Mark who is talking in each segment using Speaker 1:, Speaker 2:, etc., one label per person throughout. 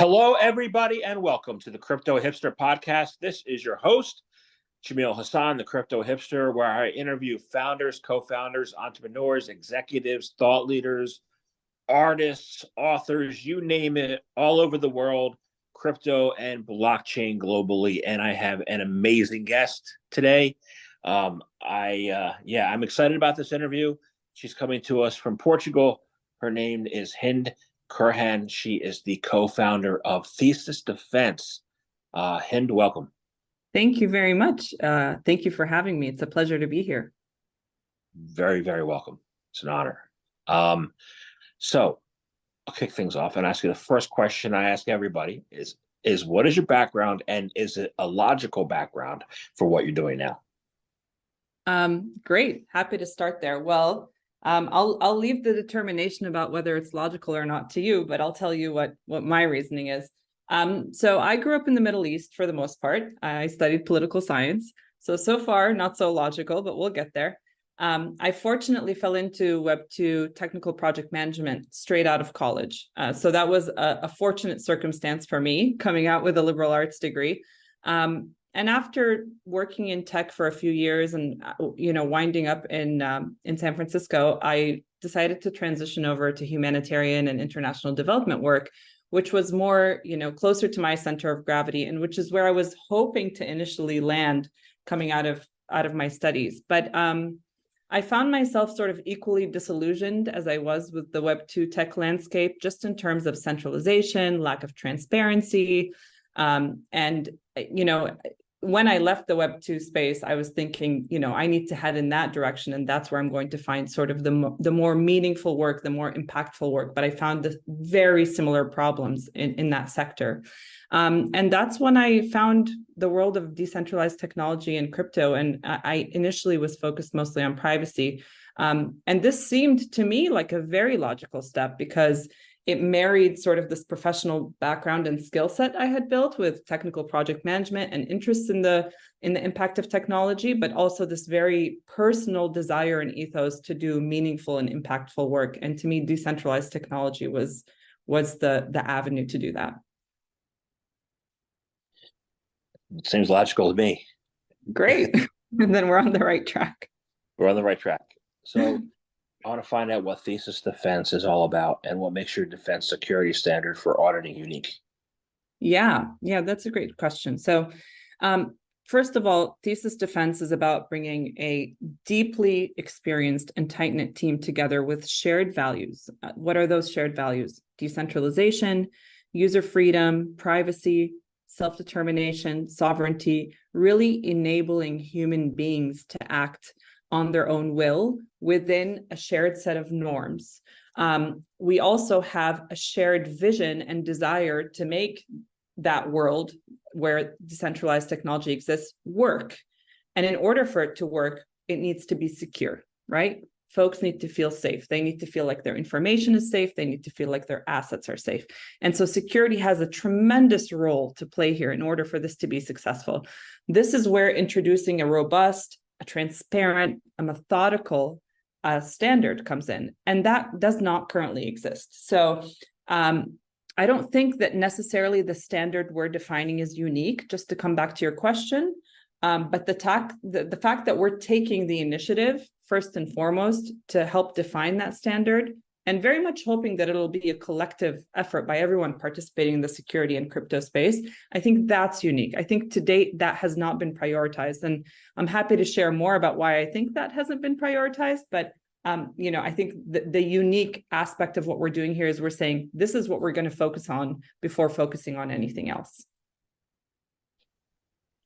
Speaker 1: Hello, everybody, and welcome to the Crypto Hipster Podcast. This is your host, Jamil Hassan, the Crypto Hipster, where I interview founders, co-founders, entrepreneurs, executives, thought leaders, artists, authors, you name it, all over the world, crypto and blockchain globally. And I have an amazing guest today. I'm excited about this interview. She's coming to us from Portugal. Her name is Hind. She is the co-founder of Thesis Defense. Hind, welcome.
Speaker 2: Thank you very much. Thank you for having me. It's a pleasure to be here.
Speaker 1: Very, very welcome. It's an honor. So I'll kick things off and ask you the first question I ask everybody is what is your background, and is it a logical background for what you're doing now?
Speaker 2: Great. Happy to start there. Well, I'll leave the determination about whether it's logical or not to you, but I'll tell you what my reasoning is. So I grew up in the Middle East for the most part. I studied political science. So far, not so logical, but we'll get there. I fortunately fell into Web2 technical project management straight out of college. So that was a fortunate circumstance for me, coming out with a liberal arts degree. And after working in tech for a few years and winding up in San Francisco, I decided to transition over to humanitarian and international development work, which was more closer to my center of gravity, and which is where I was hoping to initially land coming out of my studies. But I found myself sort of equally disillusioned as I was with the Web2 tech landscape, just in terms of centralization, lack of transparency, and when I left the Web2 space, I was thinking, I need to head in that direction. And that's where I'm going to find sort of the more meaningful work, the more impactful work. But I found the very similar problems in that sector. And that's when I found the world of decentralized technology and crypto. And I initially was focused mostly on privacy. And this seemed to me like a very logical step, because it married sort of this professional background and skill set I had built with technical project management and interest in the impact of technology, but also this very personal desire and ethos to do meaningful and impactful work. And to me, decentralized technology was the avenue to do that.
Speaker 1: It seems logical to me.
Speaker 2: Great. And then we're on the right track.
Speaker 1: We're on the right track. So I want to find out what Thesis Defense is all about and what makes your defense security standard for auditing unique.
Speaker 2: Yeah, that's a great question. So first of all, Thesis Defense is about bringing a deeply experienced and tight-knit team together with shared values. What are those shared values? Decentralization, user freedom, privacy, self-determination, sovereignty, really enabling human beings to act on their own will within a shared set of norms. We also have a shared vision and desire to make that world where decentralized technology exists work. And in order for it to work, it needs to be secure, right? Folks need to feel safe. They need to feel like their information is safe. They need to feel like their assets are safe. And so security has a tremendous role to play here in order for this to be successful. This is where introducing a robust, a transparent, a methodical standard comes in. And that does not currently exist. So I don't think that necessarily the standard we're defining is unique, just to come back to your question. But the fact that we're taking the initiative, first and foremost, to help define that standard, and very much hoping that it'll be a collective effort by everyone participating in the security and crypto space, I think that's unique. I think to date, that has not been prioritized. And I'm happy to share more about why I think that hasn't been prioritized. But I think the unique aspect of what we're doing here is we're saying, this is what we're going to focus on before focusing on anything else.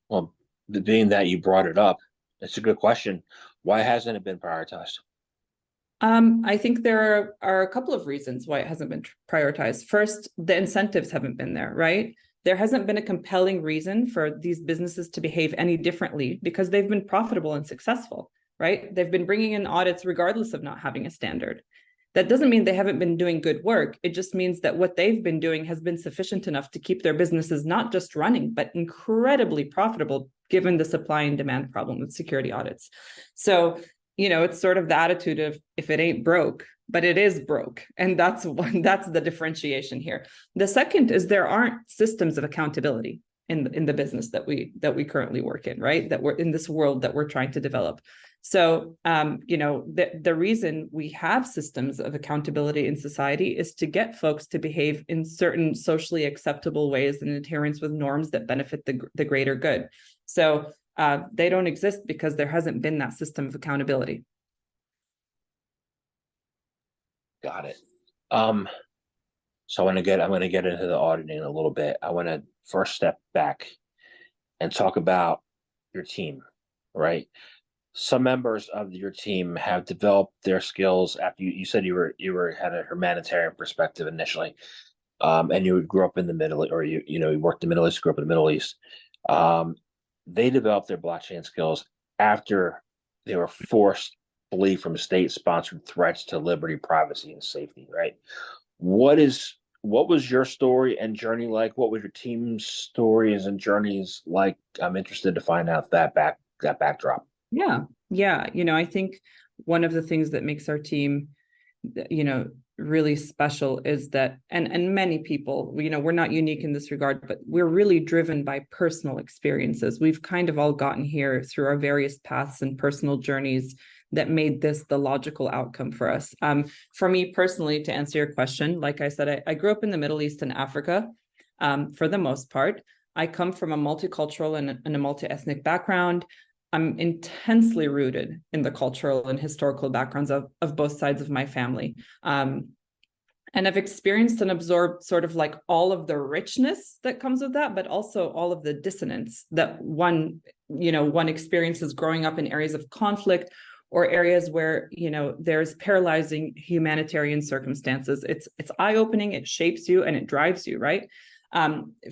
Speaker 1: Well, being that you brought it up, it's a good question. Why hasn't it been prioritized?
Speaker 2: I think there are a couple of reasons why it hasn't been prioritized. First, the incentives haven't been there, right? There hasn't been a compelling reason for these businesses to behave any differently because they've been profitable and successful, right? They've been bringing in audits regardless of not having a standard. That doesn't mean they haven't been doing good work. It just means that what they've been doing has been sufficient enough to keep their businesses not just running, but incredibly profitable, given the supply and demand problem with security audits. So, it's sort of the attitude of, if it ain't broke, but it is broke. And that's the differentiation here. The second is there aren't systems of accountability in the business that we currently work in, right? That we're in this world that we're trying to develop. So, the reason we have systems of accountability in society is to get folks to behave in certain socially acceptable ways in adherence with norms that benefit the greater good. So they don't exist because there hasn't been that system of accountability.
Speaker 1: Got it. So I'm going to get into the auditing a little bit. I want to first step back and talk about your team, right? Some members of your team have developed their skills after you said you had a humanitarian perspective initially, and you grew up in the Middle, or you worked in the Middle East, grew up in the Middle East. They developed their blockchain skills after they were forced to flee from state-sponsored threats to liberty, privacy, and safety. Right? What was your story and journey like? What was your team's stories and journeys like? I'm interested to find out that backdrop.
Speaker 2: Yeah. I think one of the things that makes our team, really special is that, and many people, we're not unique in this regard, but we're really driven by personal experiences. We've kind of all gotten here through our various paths and personal journeys that made this the logical outcome for us. For me personally, to answer your question, like I said, I grew up in the Middle East and Africa, for the most part. I come from a multicultural and a multi-ethnic background. I'm intensely rooted in the cultural and historical backgrounds of both sides of my family. And I've experienced and absorbed sort of like all of the richness that comes with that, but also all of the dissonance that one experiences growing up in areas of conflict or areas where, there's paralyzing humanitarian circumstances. It's eye-opening, it shapes you, and it drives you, right?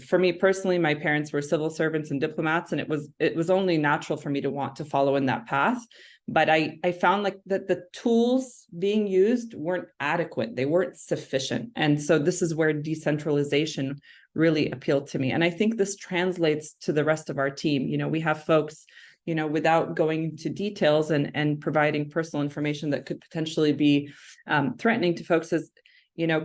Speaker 2: For me personally, my parents were civil servants and diplomats, and it was only natural for me to want to follow in that path. But I found like that the tools being used weren't adequate. They weren't sufficient. And so this is where decentralization really appealed to me. And I think this translates to the rest of our team. We have folks, without going into details and providing personal information that could potentially be threatening to folks, as,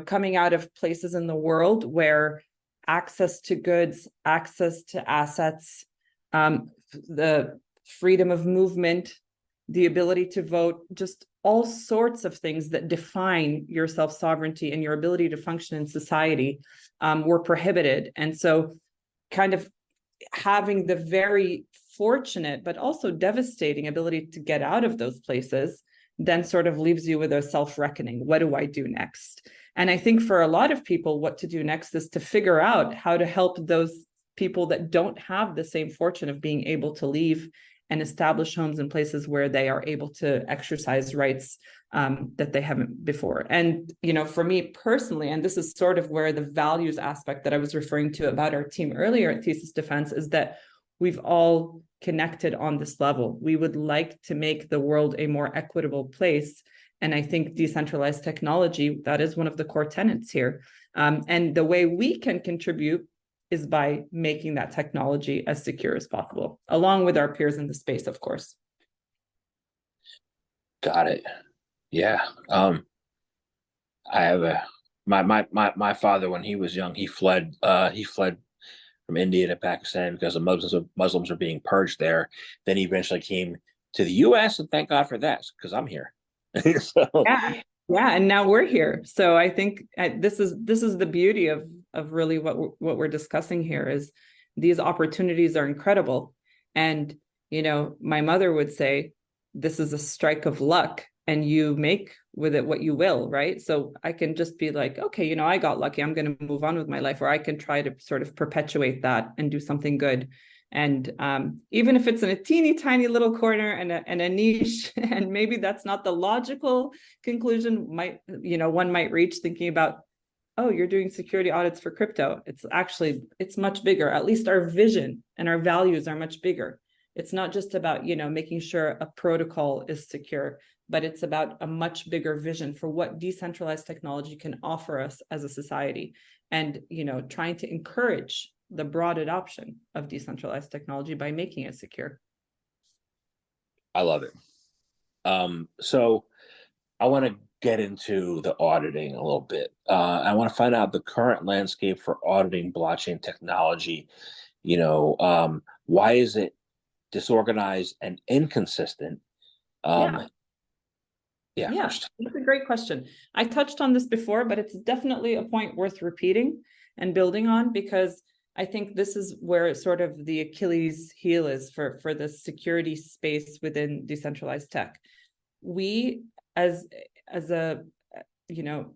Speaker 2: coming out of places in the world where access to goods, access to assets, the freedom of movement, the ability to vote, just all sorts of things that define your self-sovereignty and your ability to function in society were prohibited. And so kind of having the very fortunate, but also devastating ability to get out of those places then sort of leaves you with a self-reckoning. What do I do next? And I think for a lot of people, what to do next is to figure out how to help those people that don't have the same fortune of being able to leave and establish homes in places where they are able to exercise rights that they haven't before. And, for me personally, and this is sort of where the values aspect that I was referring to about our team earlier at Thesis Defense is that we've all connected on this level. We would like to make the world a more equitable place. And I think decentralized technology, that is one of the core tenets here. And the way we can contribute is by making that technology as secure as possible, along with our peers in the space, of course.
Speaker 1: Got it. Yeah. I have my father, when he was young, he fled from India to Pakistan because the Muslims are being purged there. Then he eventually came to the US, and thank God for that, because I'm here. So
Speaker 2: yeah, and now we're here. So I think this is the beauty of really what we're discussing here is these opportunities are incredible. And my mother would say this is a strike of luck, and you make with it what you will, right? So I can just be like, okay, I got lucky, I'm going to move on with my life, or I can try to sort of perpetuate that and do something good. And even if it's in a teeny tiny little corner and a niche, and maybe that's not the logical conclusion one might reach thinking about, oh, you're doing security audits for crypto. It's much bigger. At least our vision and our values are much bigger. It's not just about, making sure a protocol is secure, but it's about a much bigger vision for what decentralized technology can offer us as a society, and, trying to encourage the broad adoption of decentralized technology by making it secure.
Speaker 1: I love it. So I want to get into the auditing a little bit. I want to find out the current landscape for auditing blockchain technology. Why is it disorganized and inconsistent?
Speaker 2: Yeah.
Speaker 1: Yeah,
Speaker 2: Yeah,
Speaker 1: first.
Speaker 2: that's a great question. I touched on this before, but it's definitely a point worth repeating and building on, because I think this is where sort of the Achilles heel is for the security space within decentralized tech. We as a you know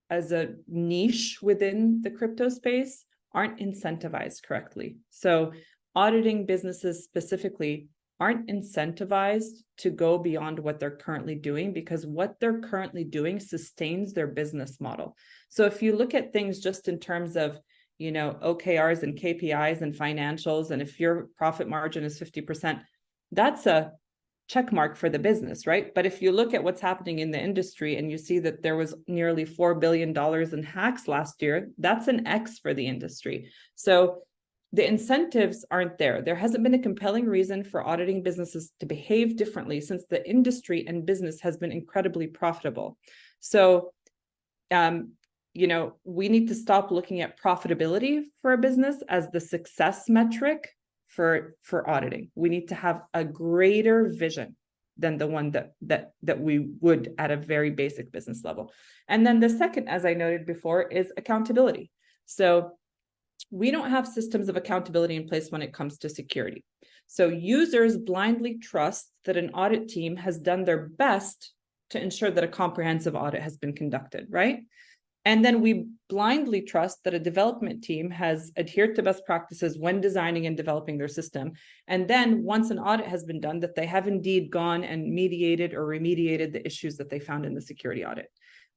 Speaker 2: as a niche within the crypto space aren't incentivized correctly. So auditing businesses specifically aren't incentivized to go beyond what they're currently doing, because what they're currently doing sustains their business model. So if you look at things just in terms of, OKRs and KPIs and financials, and if your profit margin is 50%, that's a check mark for the business, right? But if you look at what's happening in the industry and you see that there was nearly $4 billion in hacks last year, that's an X for the industry. So the incentives aren't there. There hasn't been a compelling reason for auditing businesses to behave differently since the industry and business has been incredibly profitable. So, we need to stop looking at profitability for a business as the success metric for auditing. We need to have a greater vision than the one that we would at a very basic business level. And then the second, as I noted before, is accountability. So we don't have systems of accountability in place when it comes to security. So users blindly trust that an audit team has done their best to ensure that a comprehensive audit has been conducted, right? And then we blindly trust that a development team has adhered to best practices when designing and developing their system. And then once an audit has been done, that they have indeed gone and mediated or remediated the issues that they found in the security audit.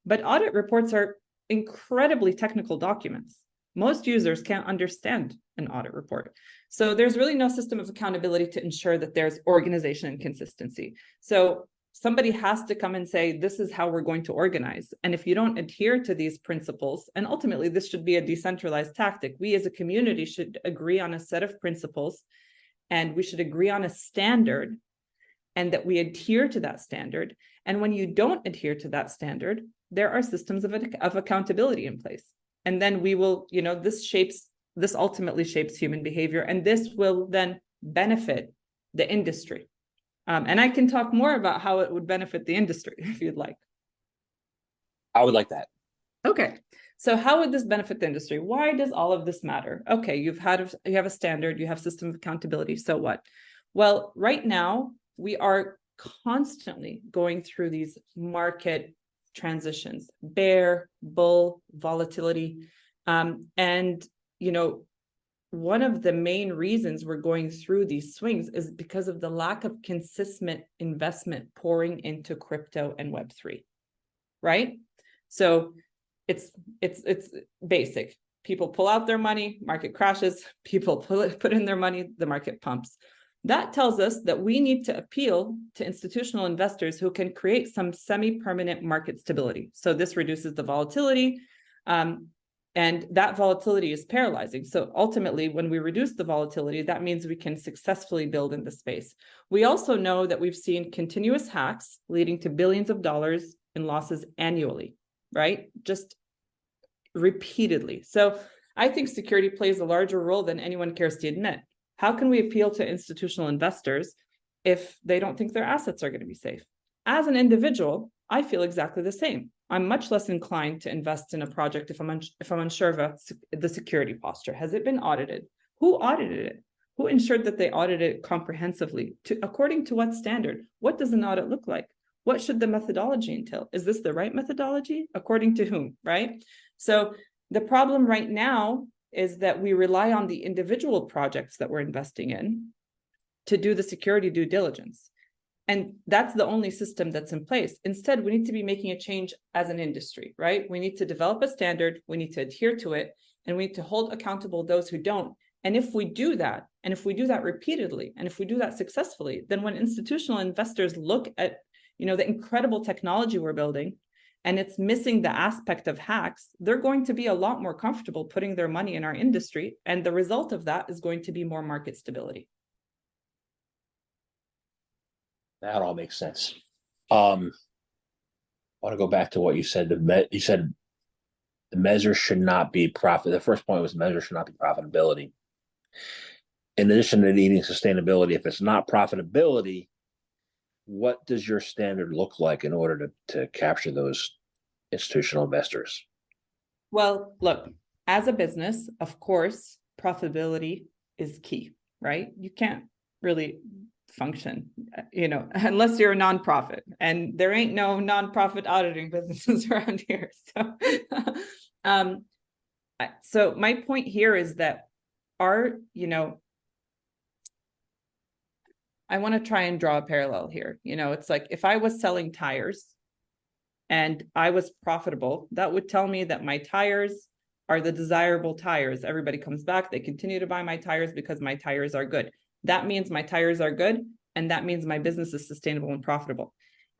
Speaker 2: But audit reports are incredibly technical documents. Most users can't understand an audit report. So there's really no system of accountability to ensure that there's organization and consistency. So somebody has to come and say, this is how we're going to organize. And if you don't adhere to these principles, and ultimately this should be a decentralized tactic, we as a community should agree on a set of principles, and we should agree on a standard, and that we adhere to that standard. And when you don't adhere to that standard, there are systems of accountability in place. And then we will, this ultimately shapes human behavior, and this will then benefit the industry. And I can talk more about how it would benefit the industry if you'd like.
Speaker 1: I would like that.
Speaker 2: Okay. So how would this benefit the industry? Why does all of this matter? Okay, you have a standard, you have system of accountability. So what? Well, right now we are constantly going through these market transitions, bear, bull, volatility. One of the main reasons we're going through these swings is because of the lack of consistent investment pouring into crypto and Web3, right? So it's basic. People pull out their money, market crashes. People put in their money, the market pumps. That tells us that we need to appeal to institutional investors who can create some semi-permanent market stability. So this reduces the volatility, and that volatility is paralyzing. So ultimately, when we reduce the volatility, that means we can successfully build in the space. We also know that we've seen continuous hacks leading to billions of dollars in losses annually, right? Just repeatedly. So I think security plays a larger role than anyone cares to admit. How can we appeal to institutional investors if they don't think their assets are going to be safe? As an individual, I feel exactly the same. I'm much less inclined to invest in a project if I'm unsure of the security posture. Has it been audited? Who audited it? Who ensured that they audited it comprehensively? According to what standard? What does an audit look like? What should the methodology entail? Is this the right methodology? According to whom, right? So the problem right now is that we rely on the individual projects that we're investing in to do the security due diligence. And that's the only system that's in place. Instead, we need to be making a change as an industry, right? We need to develop a standard, we need to adhere to it, and we need to hold accountable those who don't. And if we do that, and if we do that repeatedly, and if we do that successfully, then when institutional investors look at, the incredible technology we're building, and it's missing the aspect of hacks, they're going to be a lot more comfortable putting their money in our industry. And the result of that is going to be more market stability.
Speaker 1: That all makes sense. want to go back to what you said. You said the measure should not be profit. The first point was the measure should not be profitability. In addition to needing sustainability, if it's not profitability, what does your standard look like in order to capture those institutional investors?
Speaker 2: Well, look, as a business, of course, profitability is key, right? You can't really function, unless you're a nonprofit, and there ain't no nonprofit auditing businesses around here. So my point here is that I want to try and draw a parallel here. It's like if I was selling tires and I was profitable, that would tell me that my tires are the desirable tires. Everybody comes back, they continue to buy my tires because my tires are good. That means my tires are good, and that means my business is sustainable and profitable.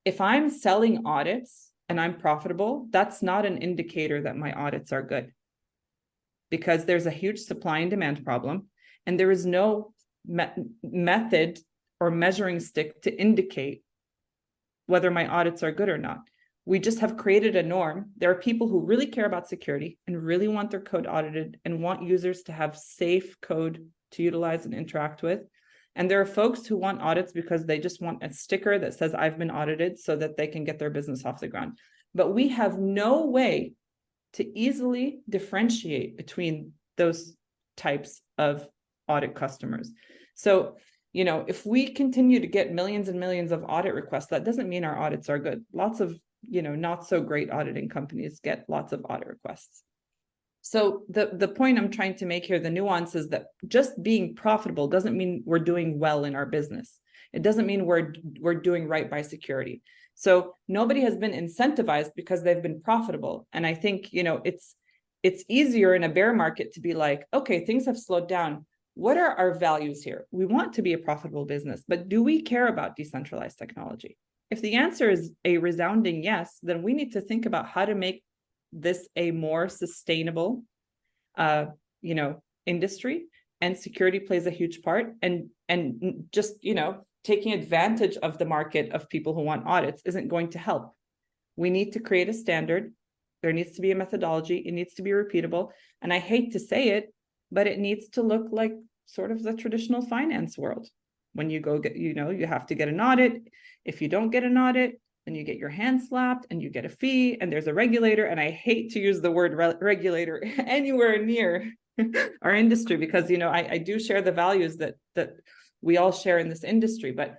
Speaker 2: If I'm selling audits and I'm profitable, that's not an indicator that my audits are good, because there's a huge supply and demand problem, and there is no method or measuring stick to indicate whether my audits are good or not. We just have created a norm. There are people who really care about security and really want their code audited and want users to have safe code to utilize and interact with. And there are folks who want audits because they just want a sticker that says I've been audited so that they can get their business off the ground. But we have no way to easily differentiate between those types of audit customers. So, if we continue to get millions and millions of audit requests, that doesn't mean our audits are good. Lots of, not so great auditing companies get lots of audit requests. So the point I'm trying to make here, the nuance is that just being profitable doesn't mean we're doing well in our business. It doesn't mean we're doing right by security. So nobody has been incentivized because they've been profitable. And I think, it's easier in a bear market to be like, okay, things have slowed down. What are our values here? We want to be a profitable business, but do we care about decentralized technology? If the answer is a resounding yes, then we need to think about how to make this a more sustainable, industry, and security plays a huge part. And just, taking advantage of the market of people who want audits isn't going to help. We need to create a standard. There needs to be a methodology. It needs to be repeatable. And I hate to say it, but it needs to look like sort of the traditional finance world. When you go get, you have to get an audit. If you don't get an audit, then you get your hand slapped and you get a fee, and there's a regulator. And I hate to use the word regulator anywhere near our industry, because, I do share the values that we all share in this industry, but,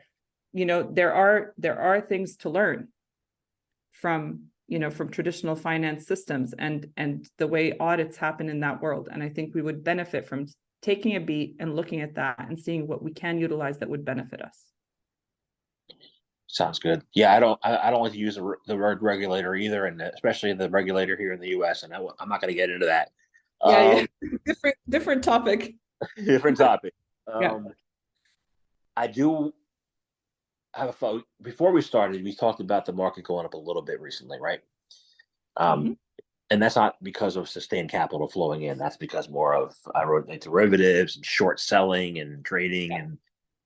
Speaker 2: there are things to learn from traditional finance systems and the way audits happen in that world. And I think we would benefit from taking a beat and looking at that and seeing what we can utilize that would benefit us.
Speaker 1: Sounds good. Yeah, I don't like to use the word regulator either, and especially the regulator here in the U.S. And I'm not going to get into that.
Speaker 2: Yeah. Different topic.
Speaker 1: Different topic.
Speaker 2: Yeah.
Speaker 1: I do have a thought. Before we started, we talked about the market going up a little bit recently, right? And that's not because of sustained capital flowing in. That's because more of derivatives and short selling and trading. And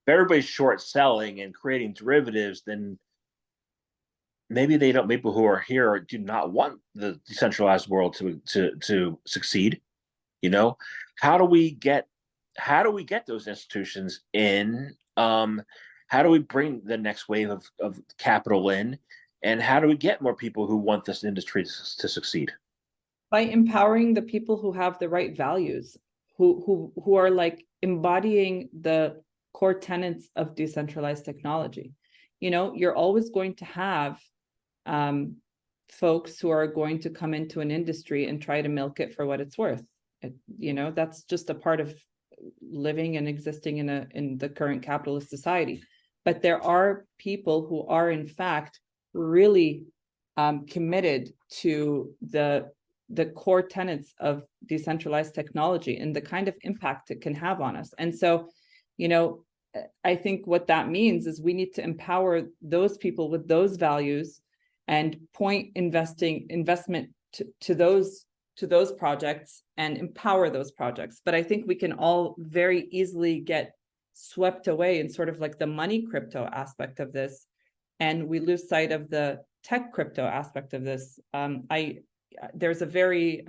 Speaker 1: if everybody's short selling and creating derivatives, then maybe they don't. People who are here do not want the decentralized world to succeed. How do we get those institutions in? How do we bring the next wave of capital in? And how do we get more people who want this industry to succeed?
Speaker 2: By empowering the people who have the right values, who are like embodying the core tenets of decentralized technology. You're always going to have folks who are going to come into an industry and try to milk it for what it's worth. That's just a part of living and existing in the current capitalist society. But there are people who are in fact really committed to the core tenets of decentralized technology and the kind of impact it can have on us. And so, I think what that means is we need to empower those people with those values and point investment to those projects and empower those projects. But I think we can all very easily get swept away in sort of like the money crypto aspect of this, and we lose sight of the tech crypto aspect of this, there's a very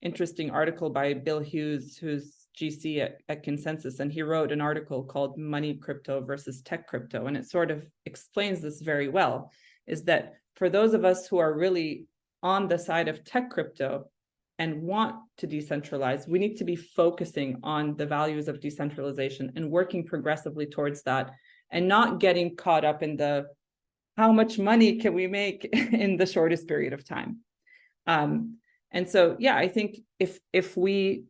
Speaker 2: interesting article by Bill Hughes, who's GC at Consensus, and he wrote an article called Money Crypto versus Tech Crypto, and it sort of explains this very well, is that for those of us who are really on the side of tech crypto and want to decentralize, we need to be focusing on the values of decentralization and working progressively towards that, and not getting caught up in the how much money can we make in the shortest period of time. And so, yeah, I think if we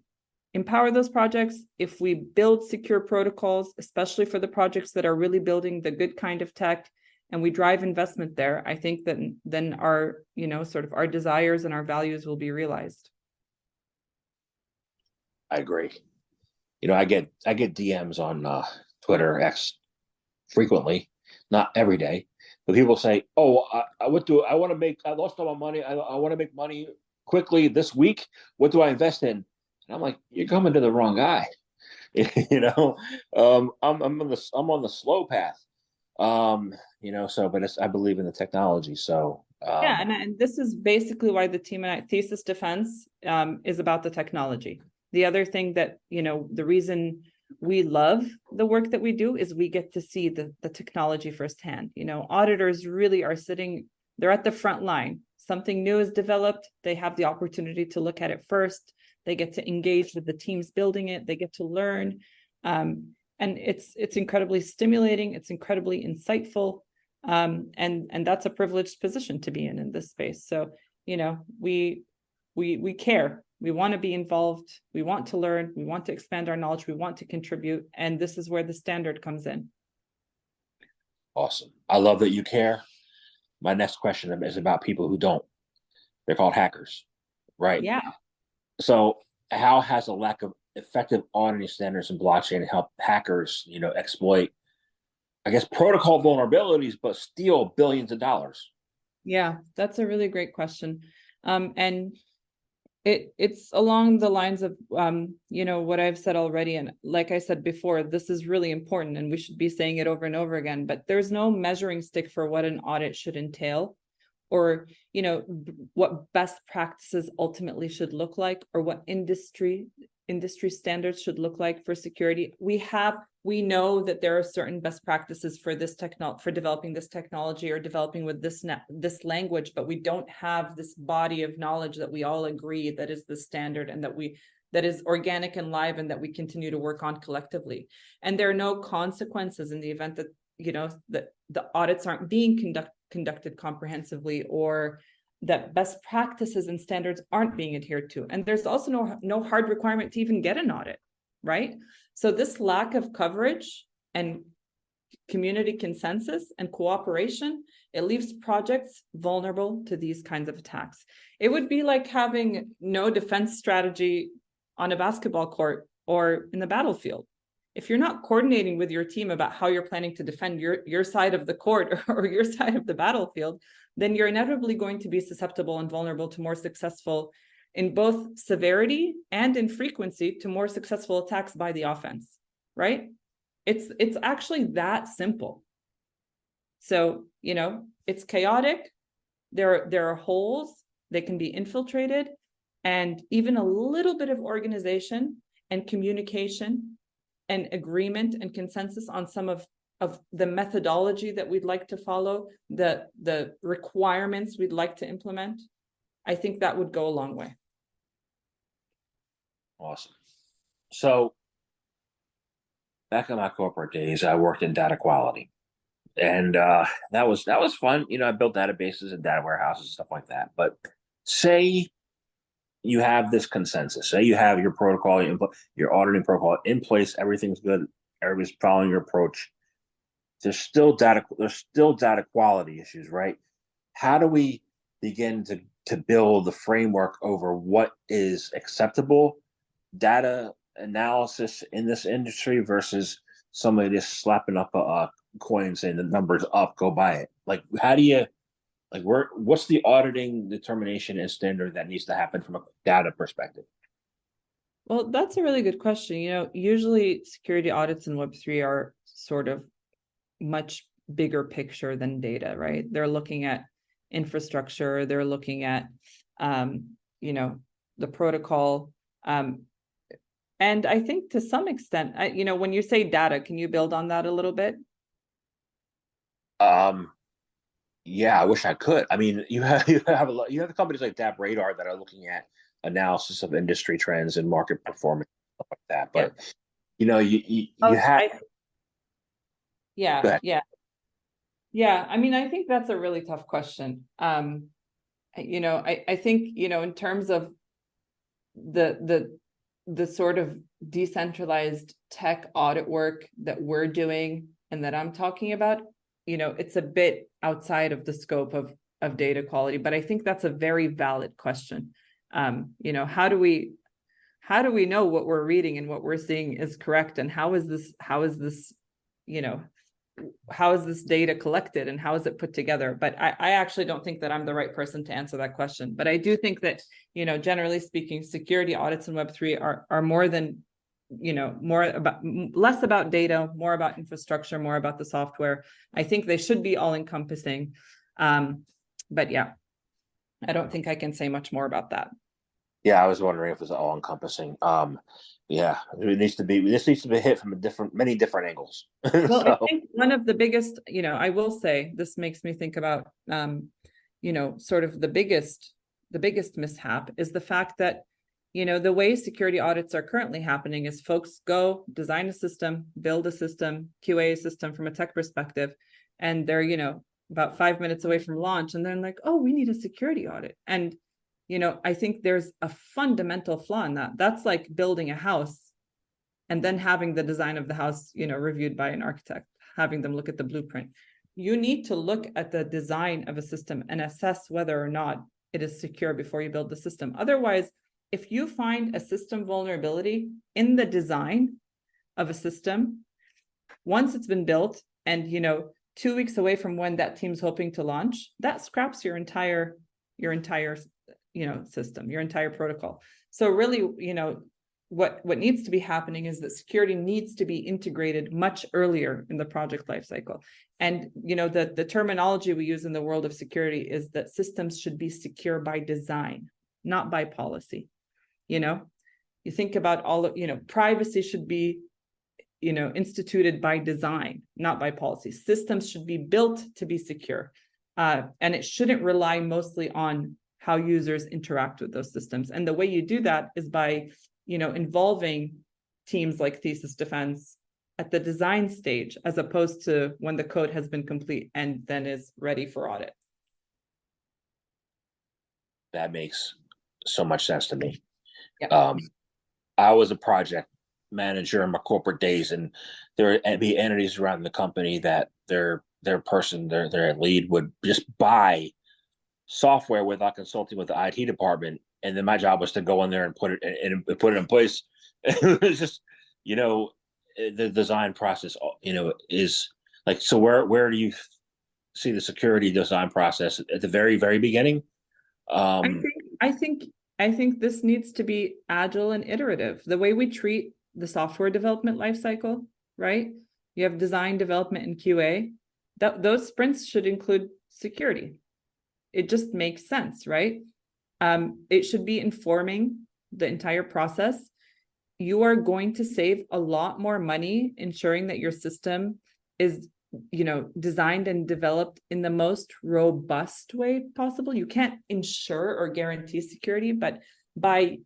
Speaker 2: empower those projects, if we build secure protocols, especially for the projects that are really building the good kind of tech, and we drive investment there, I think that then our, sort of our desires and our values will be realized.
Speaker 1: I agree. I get DMs on Twitter X frequently, not every day, but people say, "Oh, I want to make. I lost all my money. I want to make money quickly this week. What do I invest in?" And I'm like, "You're coming to the wrong guy." I'm on the slow path. But I believe in the technology. So
Speaker 2: yeah, and this is basically why the team at Thesis Defense is about the technology. The other thing that, the reason we love the work that we do is we get to see the technology firsthand. Auditors really are they're at the front line. Something new is developed, they have the opportunity to look at it first. They get to engage with the teams building it. They get to learn. And it's incredibly stimulating. It's incredibly insightful. And that's a privileged position to be in this space. So, we care. We want to be involved. We want to learn. We want to expand our knowledge. We want to contribute. And this is where the standard comes in.
Speaker 1: Awesome. I love that you care. My next question is about people who don't. They're called hackers, right?
Speaker 2: Yeah.
Speaker 1: So how has a lack of effective auditing standards in blockchain helped hackers, exploit, I guess, protocol vulnerabilities, but steal billions of dollars?
Speaker 2: Yeah, that's a really great question. And it's along the lines of, what I've said already. And like I said before, this is really important and we should be saying it over and over again, but there's no measuring stick for what an audit should entail, or, what best practices ultimately should look like, or what industry standards should look like for security. We know that there are certain best practices for for developing this technology or developing with this language, but we don't have this body of knowledge that we all agree that is the standard and that is organic and live and that we continue to work on collectively. And there are no consequences in the event that, that the audits aren't being conducted comprehensively, or that best practices and standards aren't being adhered to. And there's also no hard requirement to even get an audit, right? So this lack of coverage and community consensus and cooperation, it leaves projects vulnerable to these kinds of attacks. It would be like having no defense strategy on a basketball court or in the battlefield. If you're not coordinating with your team about how you're planning to defend your side of the court or your side of the battlefield, then you're inevitably going to be susceptible and vulnerable to more successful, in both severity and in frequency, to more successful attacks by the offense, right? It's actually that simple. So, it's chaotic. There are holes, they can be infiltrated, and even a little bit of organization and communication and agreement and consensus on some of the methodology that we'd like to follow, the requirements we'd like to implement, I think that would go a long way.
Speaker 1: Awesome. So back in my corporate days, I worked in data quality. And that was fun. I built databases and data warehouses and stuff like that. But say you have this consensus. Say you have your protocol, your auditing protocol in place. Everything's good. Everybody's following your approach. There's still data quality issues, right? How do we begin to build the framework over what is acceptable data analysis in this industry versus somebody just slapping up a coin saying the number's up, go buy it? Like, how do you, what's the auditing determination and standard that needs to happen from a data perspective?
Speaker 2: Well, that's a really good question. Usually security audits in Web3 are sort of much bigger picture than data, right? They're looking at infrastructure, they're looking at, the protocol. And I think to some extent, when you say data, can you build on that a little bit?
Speaker 1: Yeah, I wish I could. I mean, you have the companies like DAP Radar that are looking at analysis of industry trends and market performance, stuff like that.
Speaker 2: Yeah.
Speaker 1: But you
Speaker 2: Oh,
Speaker 1: have. Go
Speaker 2: yeah,
Speaker 1: ahead.
Speaker 2: yeah, yeah. I mean, I think that's a really tough question. I think, in terms of the sort of decentralized tech audit work that we're doing and that I'm talking about, it's a bit outside of the scope of data quality, but I think that's a very valid question. How do we know what we're reading and what we're seeing is correct, and how is this how is this data collected and how is it put together? But I actually don't think that I'm the right person to answer that question. But I do think that, generally speaking, security audits in Web3 are more than, less about data, more about infrastructure, more about the software. I think they should be all encompassing. But yeah, I don't think I can say much more about that.
Speaker 1: Yeah, I was wondering if it's all encompassing. Yeah, this needs to be hit from many different angles.
Speaker 2: Well, I
Speaker 1: So
Speaker 2: think one of the biggest, I will say, this makes me think about, sort of the biggest mishap is the fact that, the way security audits are currently happening is folks go design a system, build a system, QA a system from a tech perspective, and they're, about 5 minutes away from launch, and they're like, oh, we need a security audit. And, I think there's a fundamental flaw in that. That's like building a house and then having the design of the house, reviewed by an architect, having them look at the blueprint. You need to look at the design of a system and assess whether or not it is secure before you build the system. Otherwise, if you find a system vulnerability in the design of a system, once it's been built and, 2 weeks away from when that team's hoping to launch, that scraps your entire system, your entire protocol. So really, what needs to be happening is that security needs to be integrated much earlier in the project lifecycle. And the terminology we use in the world of security is that systems should be secure by design, not by policy. You think about all of, privacy should be, instituted by design, not by policy. Systems should be built to be secure. And it shouldn't rely mostly on how users interact with those systems. And the way you do that is by, involving teams like Thesis Defense at the design stage, as opposed to when the code has been complete and then is ready for audit.
Speaker 1: that makes so much sense to me.
Speaker 2: Yeah.
Speaker 1: I was a project manager in my corporate days, and there would be entities around the company that their lead would just buy software without consulting with the IT department, and then my job was to go in there and put it in place. It was just, the design process, is like, so where do you see the security design process at the very, very beginning?
Speaker 2: I think this needs to be agile and iterative. The way we treat the software development lifecycle, right? You have design, development, and QA. Those sprints should include security. It just makes sense, right? It should be informing the entire process. You are going to save a lot more money ensuring that your system is, designed and developed in the most robust way possible. You can't ensure or guarantee security, but by,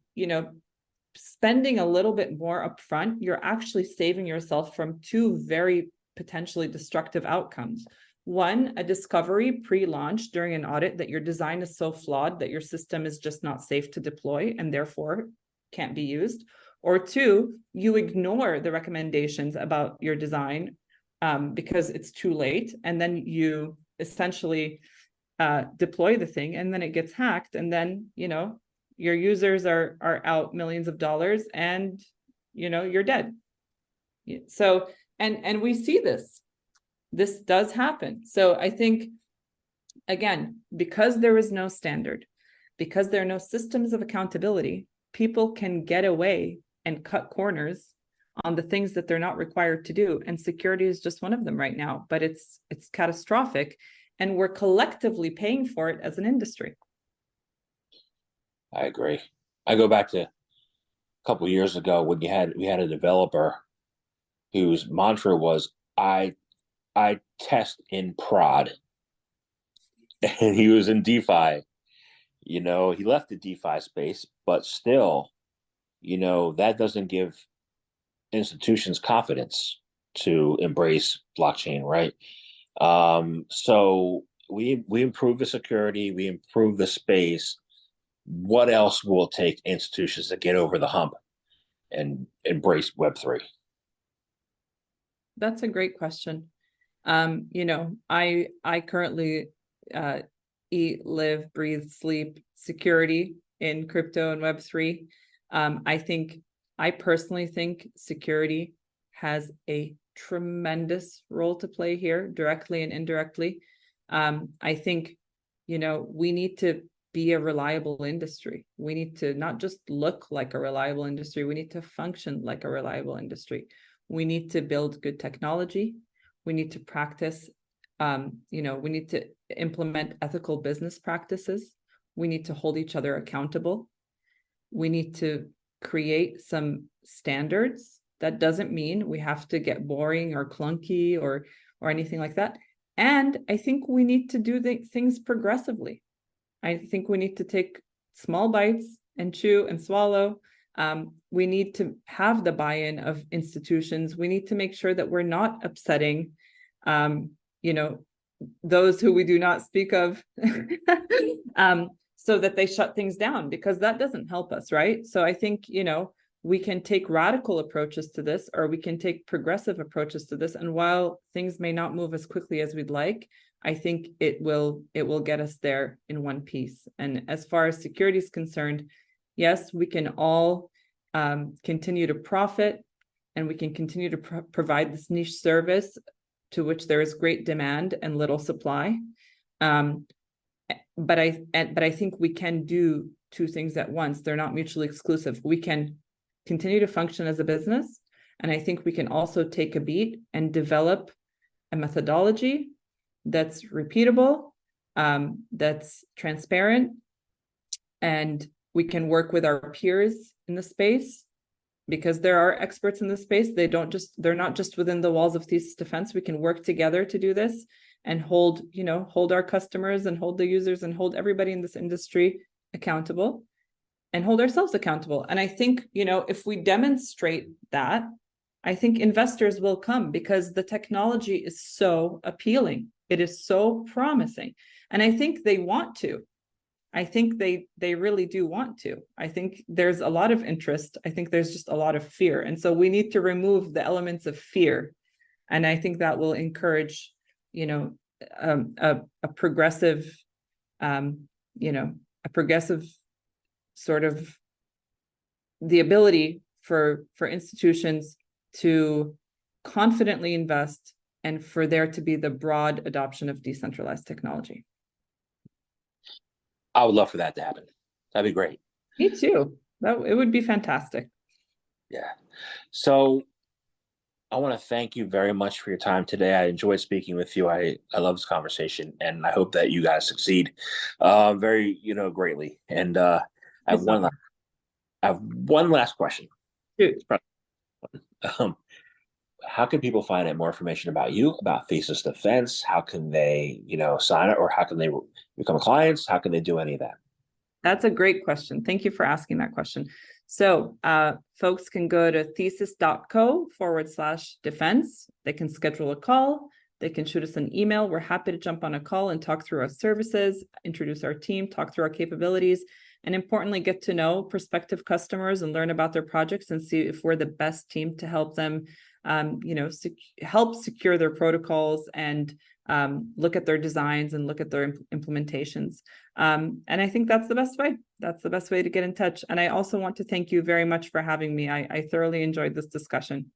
Speaker 2: spending a little bit more upfront, you're actually saving yourself from two very potentially destructive outcomes. One, a discovery pre-launch during an audit that your design is so flawed that your system is just not safe to deploy and therefore can't be used. Or two, you ignore the recommendations about your design because it's too late, and then you essentially deploy the thing, and then it gets hacked, and then your users are out millions of dollars, and you're dead. So and we see this does happen. So I think, again, because there is no standard, because there are no systems of accountability, people can get away and cut corners on the things that they're not required to do. And security is just one of them right now, but it's catastrophic. And we're collectively paying for it as an industry.
Speaker 1: I agree. I go back to a couple of years ago when we had a developer whose mantra was I test in prod, and he was in DeFi. He left the DeFi space, but still, that doesn't give institutions confidence to embrace blockchain, right? So we improve the security, we improve the space. What else will it take institutions to get over the hump and embrace Web3?
Speaker 2: That's a great question. I currently eat, live, breathe, sleep security in crypto and Web3. I personally think security has a tremendous role to play here, directly and indirectly. I think, we need to be a reliable industry. We need to not just look like a reliable industry, we need to function like a reliable industry. We need to build good technology. We need to practice, we need to implement ethical business practices. We need to hold each other accountable. We need to create some standards. That doesn't mean we have to get boring or clunky or anything like that. And I think we need to do things progressively. I think we need to take small bites and chew and swallow. We need to have the buy-in of institutions. We need to make sure that we're not upsetting, those who we do not speak of, so that they shut things down, because that doesn't help us, right? So I think, we can take radical approaches to this, or we can take progressive approaches to this. And while things may not move as quickly as we'd like, I think it will get us there in one piece. And as far as security is concerned, yes, we can all continue to profit, and we can continue to provide this niche service to which there is great demand and little supply. But I think we can do two things at once. They're not mutually exclusive. We can continue to function as a business, and I think we can also take a beat and develop a methodology that's repeatable, that's transparent, and we can work with our peers in the space, because there are experts in the space. They're not just within the walls of Thesis Defense. We can work together to do this and hold our customers and hold the users and hold everybody in this industry accountable and hold ourselves accountable. And I think, if we demonstrate that, I think investors will come, because the technology is so appealing. It is so promising. And I think they want to. I think they really do want to. I think there's a lot of interest. I think there's just a lot of fear. And so we need to remove the elements of fear. And I think that will encourage, a progressive, sort of the ability for institutions to confidently invest, and for there to be the broad adoption of decentralized technology.
Speaker 1: I would love for that to happen. That'd be great.
Speaker 2: Me too. It would be fantastic.
Speaker 1: Yeah. So I want to thank you very much for your time today. I enjoyed speaking with you. I love this conversation, and I hope that you guys succeed very, greatly. And I have one last question.
Speaker 2: Shoot.
Speaker 1: How can people find out more information about you, about Thesis Defense? How can they, sign up, or how can they become clients? How can they do any of that?
Speaker 2: That's a great question. Thank you for asking that question. So folks can go to thesis.co/defense. They can schedule a call. They can shoot us an email. We're happy to jump on a call and talk through our services, introduce our team, talk through our capabilities, and importantly, get to know prospective customers and learn about their projects and see if we're the best team to help them, help secure their protocols and look at their designs and look at their implementations. And I think that's the best way. That's the best way to get in touch. And I also want to thank you very much for having me. I thoroughly enjoyed this discussion.